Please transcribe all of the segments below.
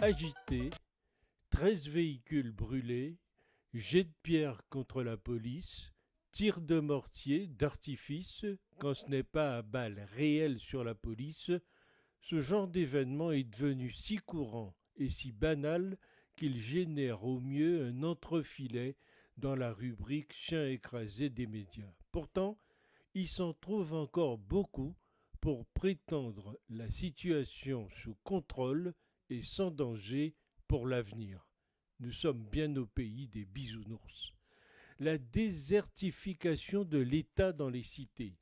agité, 13 véhicules brûlés, jets de pierre contre la police, tirs de mortier, d'artifice, quand ce n'est pas à balles réelles sur la police, ce genre d'événement est devenu si courant et si banal qu'il génère au mieux un entrefilet dans la rubrique chien écrasé des médias. Pourtant, il s'en trouve encore beaucoup pour prétendre la situation sous contrôle et sans danger pour l'avenir. Nous sommes bien au pays des bisounours. La désertification de l'État dans les cités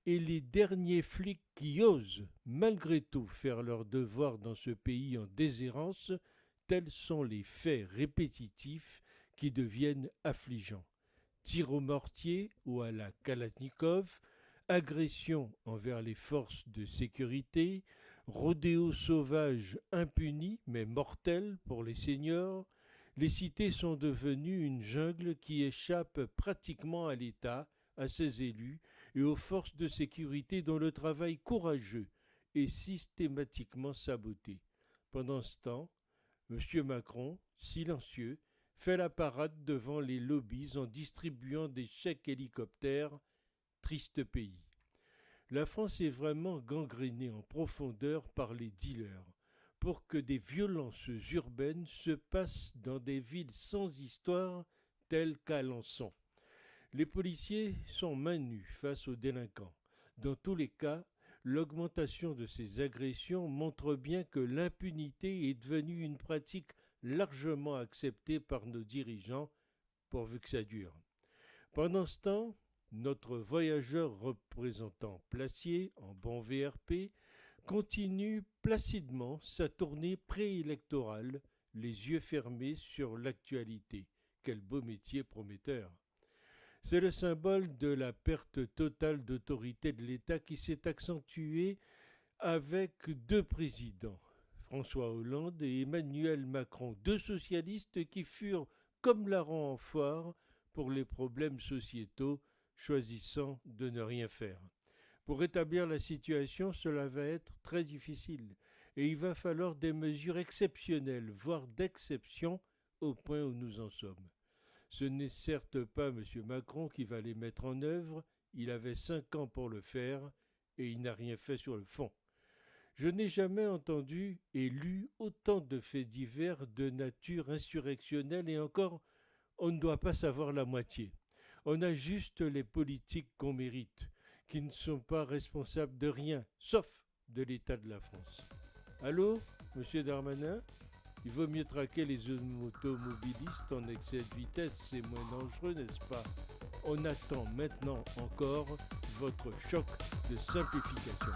et les derniers flics qui osent, malgré tout, faire leur devoir dans ce pays en déshérence, tels sont les faits répétitifs qui deviennent affligeants. Tirs au mortier ou à la Kalachnikov, agressions envers les forces de sécurité, rodéos sauvages impunis mais mortels pour les seniors, les cités sont devenues une jungle qui échappe pratiquement à l'État, à ses élus et aux forces de sécurité dont le travail courageux est systématiquement saboté. Pendant ce temps, M. Macron, silencieux, fait la parade devant les lobbies en distribuant des chèques hélicoptères. Triste pays. La France est vraiment gangrénée en profondeur par les dealers pour que des violences urbaines se passent dans des villes sans histoire telles qu'Alençon. Les policiers sont mains nues face aux délinquants. Dans tous les cas, l'augmentation de ces agressions montre bien que l'impunité est devenue une pratique largement acceptée par nos dirigeants, pourvu que ça dure. Pendant ce temps, notre voyageur représentant Placier, en bon VRP, continue placidement sa tournée préélectorale, les yeux fermés sur l'actualité. Quel beau métier prometteur! C'est le symbole de la perte totale d'autorité de l'État qui s'est accentuée avec deux présidents, François Hollande et Emmanuel Macron, deux socialistes qui furent comme larrons en foire pour les problèmes sociétaux, choisissant de ne rien faire. Pour rétablir la situation, cela va être très difficile et il va falloir des mesures exceptionnelles, voire d'exception, au point où nous en sommes. Ce n'est certes pas M. Macron qui va les mettre en œuvre, il avait 5 ans pour le faire et il n'a rien fait sur le fond. Je n'ai jamais entendu et lu autant de faits divers de nature insurrectionnelle et encore, on ne doit pas savoir la moitié. On a juste les politiques qu'on mérite, qui ne sont pas responsables de rien, sauf de l'état de la France. Allô, monsieur Darmanin? Il vaut mieux traquer les automobilistes en excès de vitesse, c'est moins dangereux, n'est-ce pas? On attend maintenant encore votre choc de simplification.